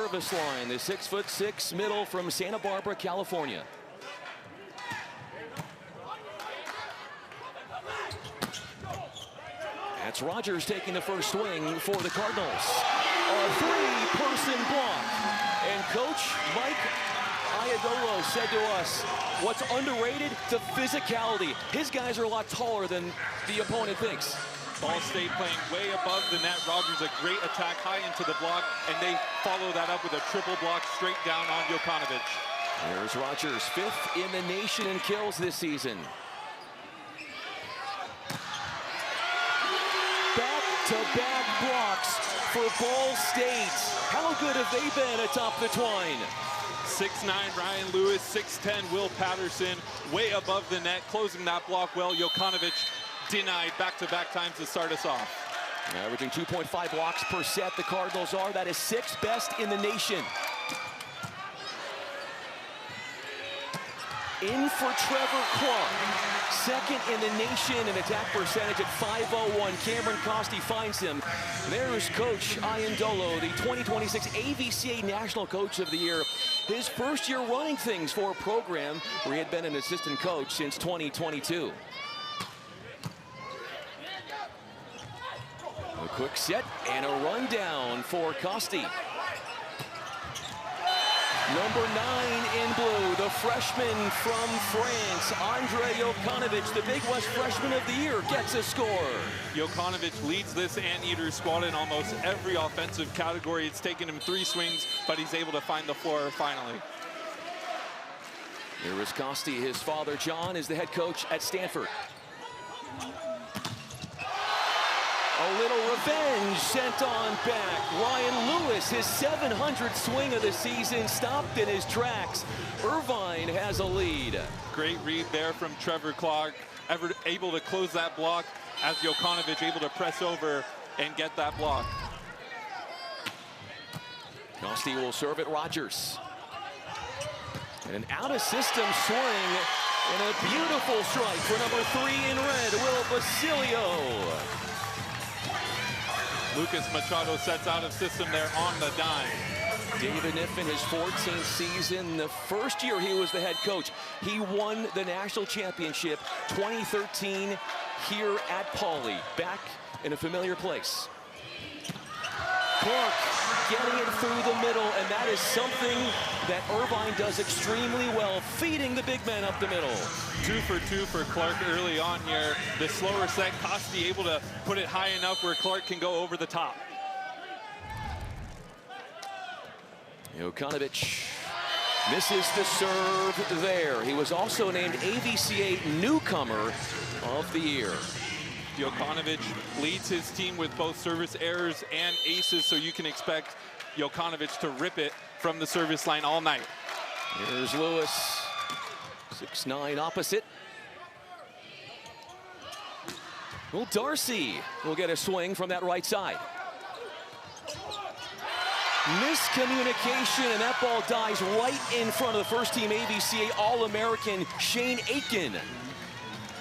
service line, the 6'6" middle from Santa Barbara, California. That's Rogers taking the first swing for the Cardinals. A three-person block. And Coach Mike Iadolo said to us, what's underrated? The physicality. His guys are a lot taller than the opponent thinks. Ball State playing way above the net. Rogers a great attack high into the block, and they follow that up with a triple block straight down on Jokanovic. There's Rogers, 5th in the nation in kills this season. Back-to-back blocks for Ball State. How good have they been atop the twine? 6'9" Ryan Lewis, 6'10" Will Patterson, way above the net, closing that block well. Jokanovic denied back-to-back times to start us off. Averaging 2.5 blocks per set, the Cardinals are. That is 6th best in the nation. In for Trevor Clark, 2nd in the nation in attack percentage at .501. Cameron Costi finds him. There's Coach Iandolo, the 2026 AVCA National Coach of the Year. His first year running things for a program where he had been an assistant coach since 2022. A quick set and a rundown for Costi. Number 9 in blue, the freshman from France, Andre Jokanovic, the Big West Freshman of the Year, gets a score. Jokanovic leads this Anteaters squad in almost every offensive category. It's taken him 3 swings, but he's able to find the floor finally. Here is Costi. His father, John, is the head coach at Stanford. A little revenge sent on back. Ryan Lewis, his 700th swing of the season, stopped in his tracks. Irvine has a lead. Great read there from Trevor Clark, able to close that block as Jokanovic able to press over and get that block. Costi will serve at Rogers. An out-of-system swing and a beautiful strike for number 3 in red, Will Basilio. Lucas Machado sets out of system there on the dime. David Niffen, his 14th season, the first year he was the head coach. He won the national championship 2013 here at Pauley, back in a familiar place. Clark getting it through the middle, and that is something that Irvine does extremely well, feeding the big man up the middle. 2 for 2 for Clark early on here. The slower set, Costi able to put it high enough where Clark can go over the top. Jokanovic misses the serve there. He was also named AVCA Newcomer of the Year. Jokanovic leads his team with both service errors and aces, so you can expect Jokanovic to rip it from the service line all night. Here's Lewis, 6'9" opposite. Well, Darcy will get a swing from that right side. Miscommunication, and that ball dies right in front of the first-team AVCA All-American Shane Aiken.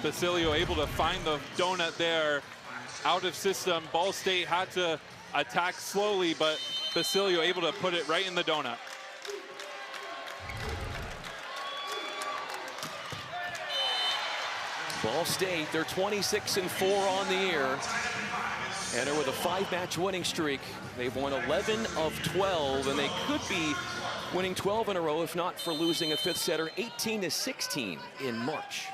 Basilio able to find the donut there, out of system. Ball State had to attack slowly, but Basilio able to put it right in the donut. Ball State, they're 26-4 on the year, and they're with a 5-match winning streak. They've won 11 of 12, and they could be winning 12 in a row if not for losing a 5th setter 18-16 in March.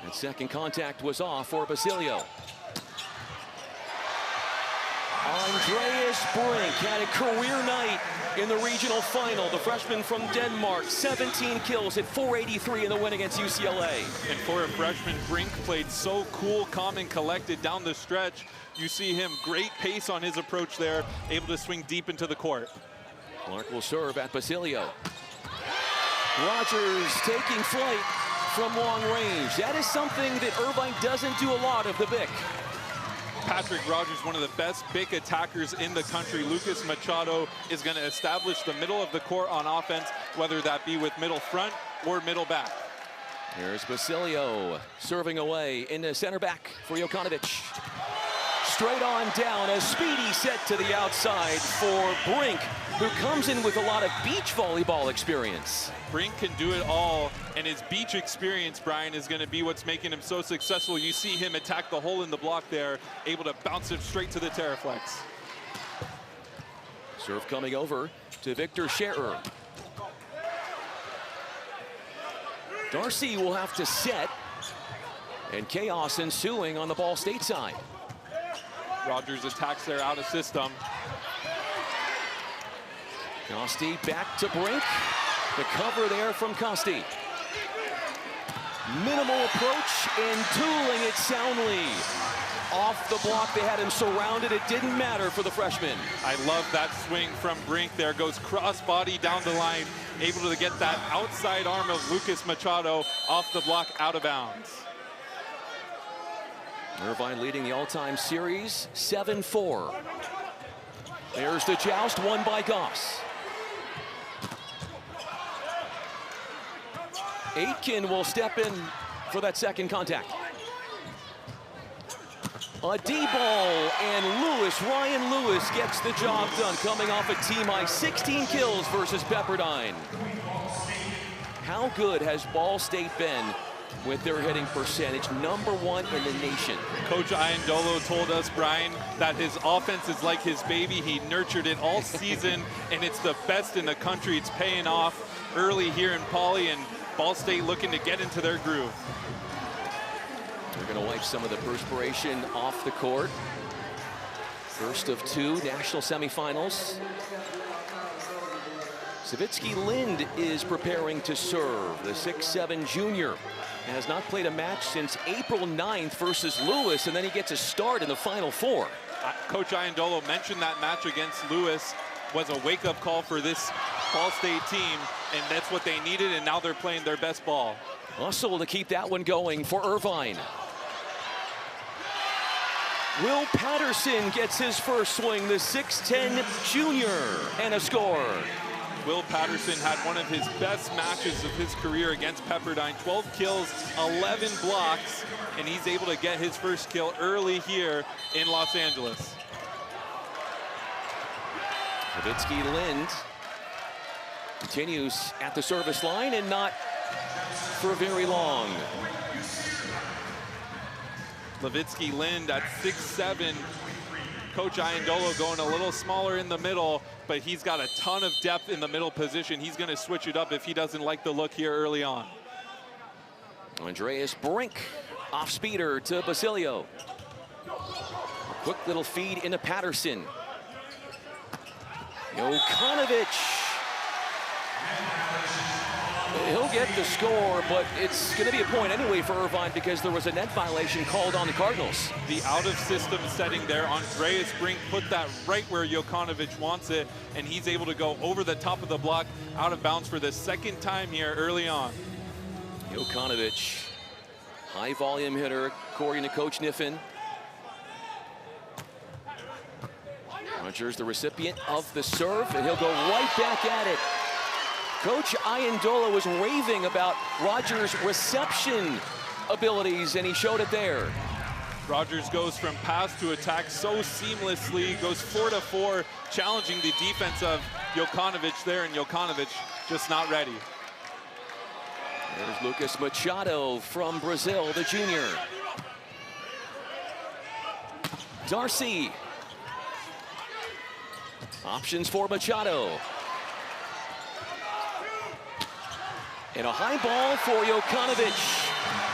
And second contact was off for Basilio. Andreas Brink had a career night in the regional final. The freshman from Denmark, 17 kills at .483 in the win against UCLA. And for a freshman, Brink played so cool, calm, and collected down the stretch. You see him, great pace on his approach there, able to swing deep into the court. Clark will serve at Basilio. Rogers taking flight from long range. That is something that Irvine doesn't do a lot of the BIC. Patrick Rogers, one of the best big attackers in the country. Lucas Machado is going to establish the middle of the court on offense, whether that be with middle front or middle back. Here's Basilio serving away in the center back for Jokanovic. straight on down. A speedy set to the outside for Brink, who comes in with a lot of beach volleyball experience. Brink can do it all, and his beach experience, Brian, is going to be what's making him so successful. You see him attack the hole in the block there, able to bounce it straight to the Terraflex. Serve coming over to Victor Scherer. Darcy will have to set, and chaos ensuing on the Ball State side. Rogers attacks there out of system. Costi back to Brink. The cover there from Costi. Minimal approach and tooling it soundly. Off the block, they had him surrounded. It didn't matter for the freshman. I love that swing from Brink there. Goes cross-body down the line, able to get that outside arm of Lucas Machado off the block, out of bounds. Irvine leading the all-time series 7-4. There's the joust, won by Goss. Aitken will step in for that second contact. A D-ball, and Ryan Lewis gets the job done, coming off a team high 16 kills versus Pepperdine. How good has Ball State been with their hitting percentage? #1 in the nation. Coach Iandolo told us, Brian, that his offense is like his baby. He nurtured it all season, and it's the best in the country. It's paying off early here in Poly, and Ball State looking to get into their groove. They're going to wipe some of the perspiration off the court. First of 2 national semifinals. Savitsky Lind is preparing to serve. The 6'7" junior has not played a match since April 9th versus Lewis, and then he gets a start in the Final Four. Coach Iandolo mentioned that match against Lewis was a wake-up call for this Ball State team, and that's what they needed, and now they're playing their best ball. Hustle to keep that one going for Irvine. Will Patterson gets his first swing, the 6'10" junior, and a score. Will Patterson had one of his best matches of his career against Pepperdine. 12 kills, 11 blocks, and he's able to get his first kill early here in Los Angeles. Savitsky Lind continues at the service line, and not for very long. Levitsky Lind at 6'7". Coach Iandolo going a little smaller in the middle, but he's got a ton of depth in the middle position. He's going to switch it up if he doesn't like the look here early on. Andreas Brink, off speeder to Basilio. Quick little feed into Patterson. Jokanovic. He'll get the score, but it's going to be a point anyway for Irvine because there was a net violation called on the Cardinals. The out-of-system setting there, Andreas Brink put that right where Jokanovic wants it, and he's able to go over the top of the block, out of bounds for the second time here early on. Jokanovic, high volume hitter, according to Coach Niffen. Rogers, the recipient of the serve, and he'll go right back at it. Coach Iandolo was raving about Rogers' reception abilities, and he showed it there. Rogers goes from pass to attack so seamlessly, goes 4-4, challenging the defense of Jokanovic there, and Jokanovic just not ready. There's Lucas Machado from Brazil, the junior. Darcy. Options for Machado. And a high ball for Jokanovic.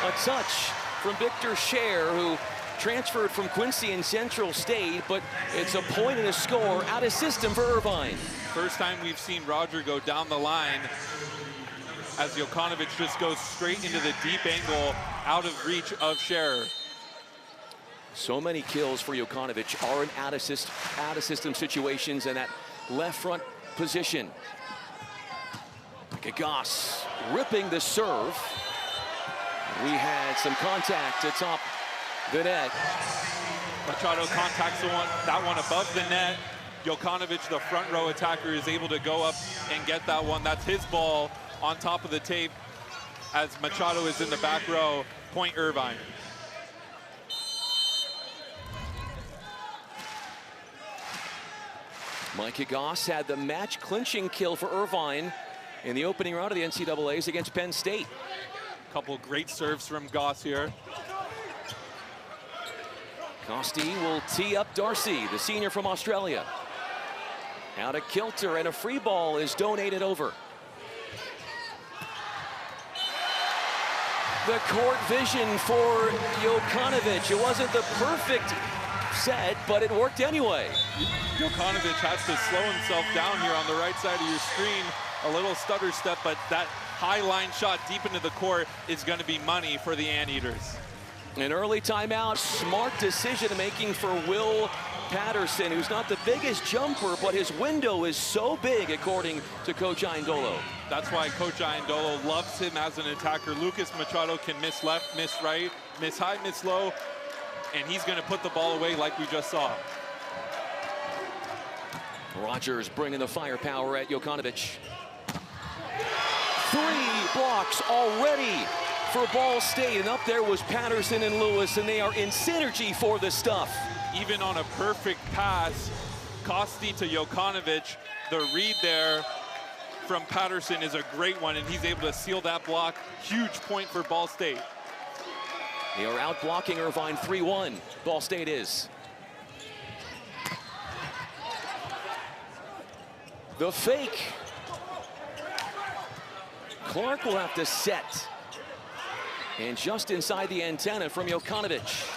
A touch from Victor Scherer, who transferred from Quincy and Central State, but it's a point and a score out of system for Irvine. First time we've seen Roger go down the line as Jokanovic just goes straight into the deep angle out of reach of Scherer. So many kills for Jokanovic are in out of system situations, and that left front position. Goss ripping the serve. We had some contact atop the net. Machado contacts that one above the net. Jokanovic, the front row attacker, is able to go up and get that one. That's his ball on top of the tape as Machado is in the back row. Point Irvine. Micah Goss had the match-clinching kill for Irvine in the opening round of the NCAAs against Penn State. Couple great serves from Goss here. Costi will tee up Darcy, the senior from Australia. Out of kilter, and a free ball is donated over. The court vision for Jokanovic. It wasn't the perfect set, but it worked anyway. Jokanovic has to slow himself down here on the right side of your screen. A little stutter step, but that high line shot deep into the court is going to be money for the Anteaters. An early timeout, smart decision making for Will Patterson, who's not the biggest jumper, but his window is so big, according to Coach Iandolo. That's why Coach Iandolo loves him as an attacker. Lucas Machado can miss left, miss right, miss high, miss low, and he's going to put the ball away like we just saw. Rogers bringing the firepower at Jokanovic. 3 blocks already for Ball State, and up there was Patterson and Lewis, and they are in synergy for the stuff. Even on a perfect pass, Costi to Jokanovic, the read there from Patterson is a great one, and he's able to seal that block. Huge point for Ball State. They are out blocking Irvine 3-1. Ball State is. The fake. Clark will have to set. And just inside the antenna from Jokanovic.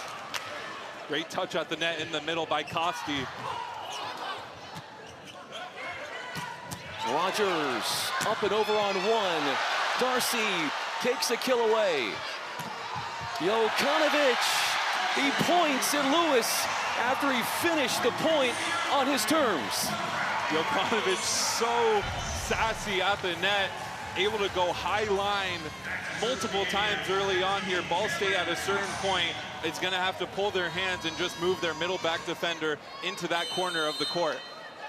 Great touch at the net in the middle by Costi. Rogers up and over on one. Darcy takes a kill away. Jokanovic, he points at Lewis after he finished the point on his terms. Jokanovic so sassy at the net, able to go high line multiple times early on here. Ball State at a certain point is going to have to pull their hands and just move their middle back defender into that corner of the court.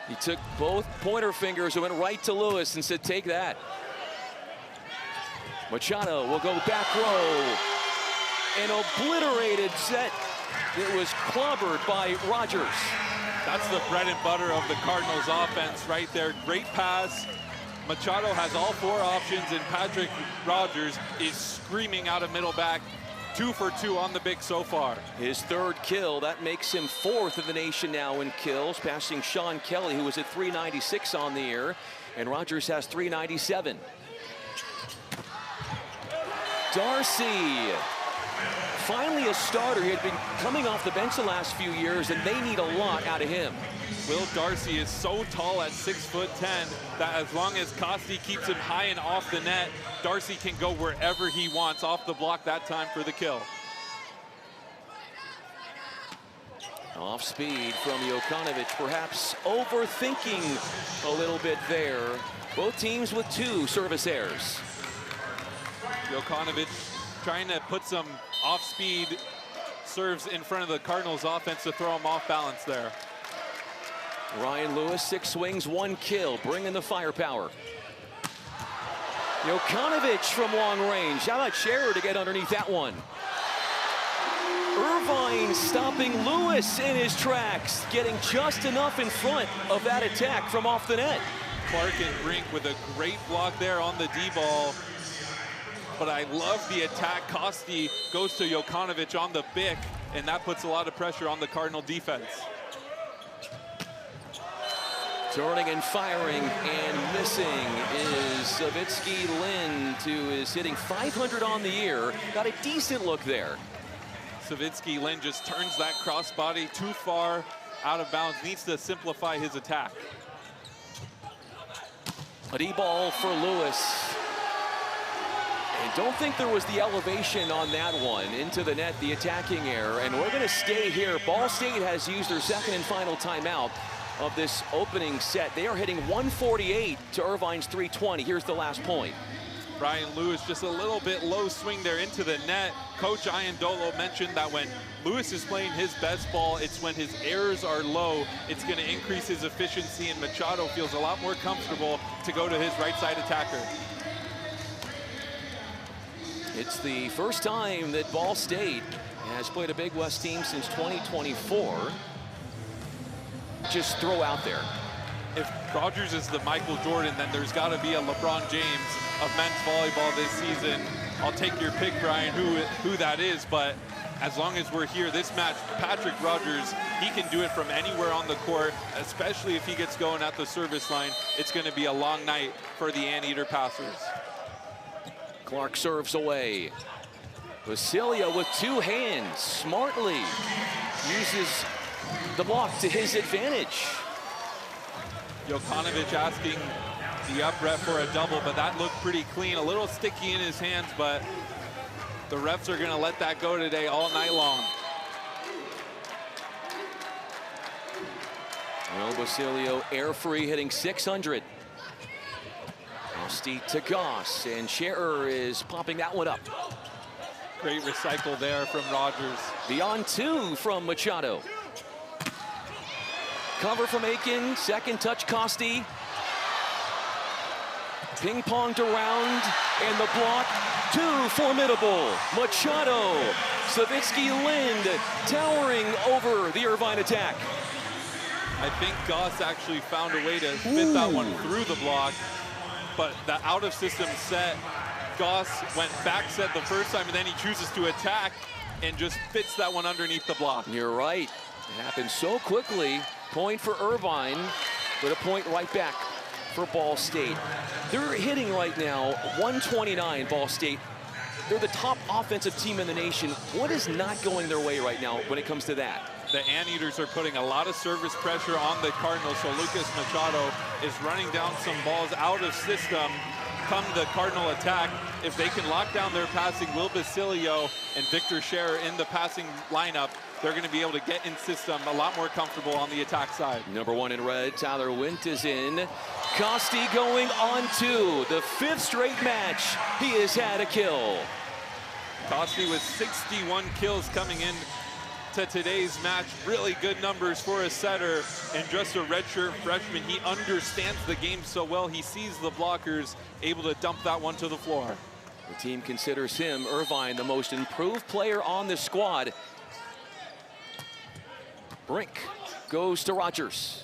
He took both pointer fingers and went right to Lewis and said, take that. Machado will go back row. An obliterated set. It was clobbered by Rogers. That's the bread and butter of the Cardinals offense right there. Great pass. Machado has all 4 options, and Patrick Rogers is screaming out of middle back. 2 for 2 on the big so far. His 3rd kill, that makes him 4th in the nation now in kills, passing Sean Kelly, who was at 396 on the year, and Rogers has 397. Darcy, finally a starter. He had been coming off the bench the last few years, and they need a lot out of him. Will Darcy is so tall at 6'10" that as long as Costi keeps him high and off the net, Darcy can go wherever he wants off the block that time for the kill. Off speed from Jokanovic, perhaps overthinking a little bit there. Both teams with 2 service errors. Jokanovic trying to put some off-speed serves in front of the Cardinals offense to throw him off balance there. Ryan Lewis, 6 swings, 1 kill, bringing the firepower. Jokanovic from long range. How about Scherer to get underneath that one? Irvine stopping Lewis in his tracks, getting just enough in front of that attack from off the net. Clark and Brink with a great block there on the D-ball. But I love the attack. Costi goes to Jokanovic on the bick, and that puts a lot of pressure on the Cardinal defense. Turning and firing and missing is Savitsky Lind, who is hitting .500 on the year. Got a decent look there. Savitsky Lind just turns that crossbody too far out of bounds. Needs to simplify his attack. A D-ball for Lewis. And don't think there was the elevation on that one into the net, the attacking error. And we're going to stay here. Ball State has used their 2nd and final timeout of this opening set. They are hitting 148 to Irvine's 320. Here's the last point. Ryan Lewis just a little bit low swing there into the net. Coach Iandolo mentioned that when Lewis is playing his best ball, it's when his errors are low. It's going to increase his efficiency, and Machado feels a lot more comfortable to go to his right side attacker. It's the first time that Ball State has played a Big West team since 2024. Just throw out there. if Rogers is the Michael Jordan, then there's got to be a LeBron James of men's volleyball this season. I'll take your pick, Brian, who that is, but as long as we're here, this match, Patrick Rogers, he can do it from anywhere on the court, especially if he gets going at the service line. It's going to be a long night for the Anteater passers. Clark serves away. Basilio with two hands, smartly uses the block to his advantage. Jokanovic asking the up ref for a double, but that looked pretty clean. A little sticky in his hands, but the refs are going to let that go today all night long. Well, Basilio air free, hitting 600. Costi to Goss, and Scherer is popping that one up. Great recycle there from Rogers. The on two from Machado. Cover from Aiken, second touch Costi. Ping-ponged around, and the block, too formidable. Machado, Savitsky Lind towering over the Irvine attack. I think Goss actually found a way to fit that one through the block, but the out-of-system set, Goss went back set the first time, and then he chooses to attack and just fits that one underneath the block. You're right. It happened so quickly. Point for Irvine, but a point right back for Ball State. They're hitting right now 129, Ball State. They're the top offensive team in the nation. What is not going their way right now when it comes to that? The Anteaters are putting a lot of service pressure on the Cardinals, so Lucas Machado is running down some balls out of system come the Cardinal attack. If they can lock down their passing, Will Basilio and Victor Scherer in the passing lineup, they're going to be able to get in system a lot more comfortable on the attack side. Number one in red, Tyler Wint is in. Costi going on to the fifth straight match. He has had a kill. Costi with 61 kills coming in to today's match. Really good numbers for a setter and just a redshirt freshman. He understands the game so well. He sees the blockers, able to dump that one to the floor. The team considers him, Irvine, the most improved player on the squad. Brink goes to Rogers.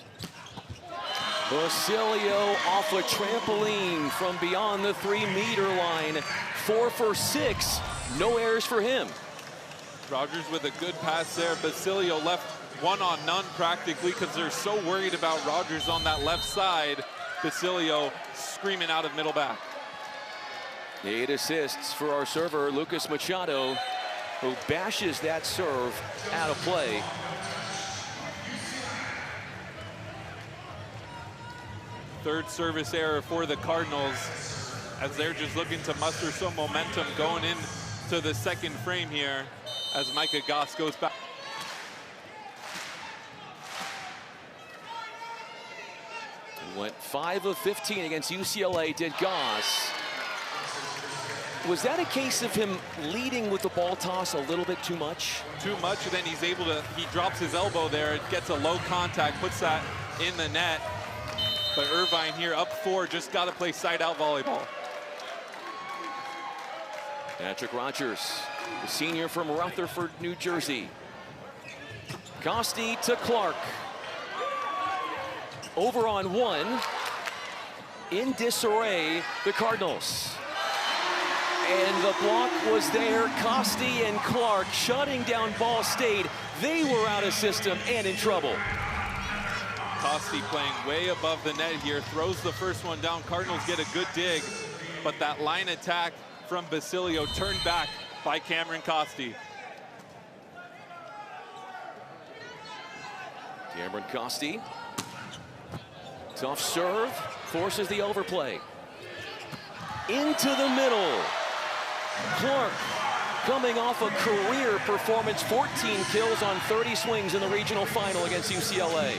Basilio off a trampoline from beyond the 3-meter line. 4 for 6, no errors for him. Rogers with a good pass there. Basilio left one on none practically because they're so worried about Rogers on that left side. Basilio screaming out of middle back. 8 assists for our server, Lucas Machado, who bashes that serve out of play. Third service error for the Cardinals as they're just looking to muster some momentum going into the second frame here as Micah Goss goes back. He went 5 of 15 against UCLA, did Goss. Was that a case of him leading with the ball toss a little bit too much? Too much, and then he's able to, he drops his elbow there, it gets a low contact, puts that in the net. But Irvine here up 4, just got to play side-out volleyball. Patrick Rogers, the senior from Rutherford, New Jersey. Costi to Clark. Over on 1. In disarray, the Cardinals. And the block was there. Costi and Clark shutting down Ball State. They were out of system and in trouble. Costi playing way above the net here, throws the first one down. Cardinals get a good dig, but that line attack from Basilio turned back by Cameron Costi. Cameron Costi. Tough serve, forces the overplay. Into the middle. Clark coming off a career performance, 14 kills on 30 swings in the regional final against UCLA.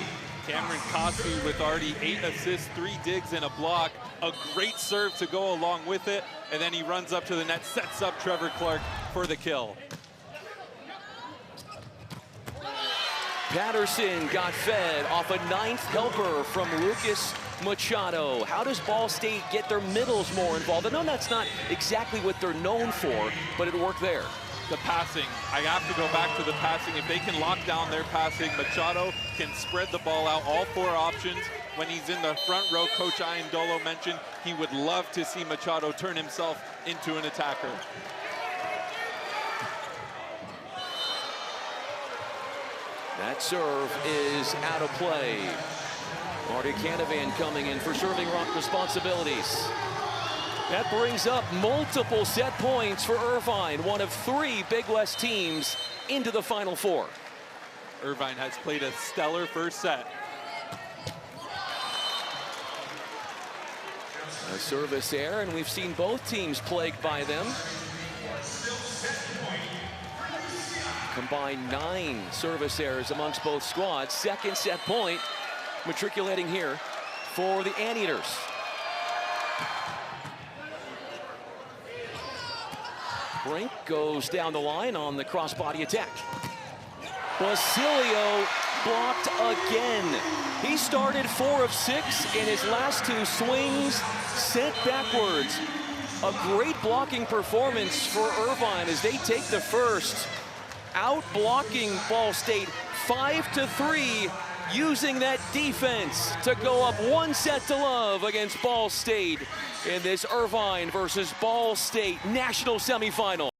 Cameron Costi with already 8 assists, 3 digs and a block. A great serve to go along with it. And then he runs up to the net, sets up Trevor Clark for the kill. Patterson got fed off a 9th helper from Lucas Machado. How does Ball State get their middles more involved? I know that's not exactly what they're known for, but it worked there. the passing. I have to go back to the passing. If they can lock down their passing, Machado can spread the ball out, all 4 options. When he's in the front row, Coach Iandolo mentioned he would love to see Machado turn himself into an attacker. That serve is out of play. Marty Canavan coming in for serving responsibilities. That brings up multiple set points for Irvine, one of 3 Big West teams into the Final Four. Irvine has played a stellar first set. A service error, and we've seen both teams plagued by them. Combined 9 service errors amongst both squads. Second set point matriculating here for the Anteaters. Brink goes down the line on the crossbody attack. Basilio blocked again. He started 4 of 6 in his last 2 swings, sent backwards. A great blocking performance for Irvine as they take the first, out blocking Ball State 5-3, using that defense to go up 1-0 against Ball State in this Irvine versus Ball State national semifinal.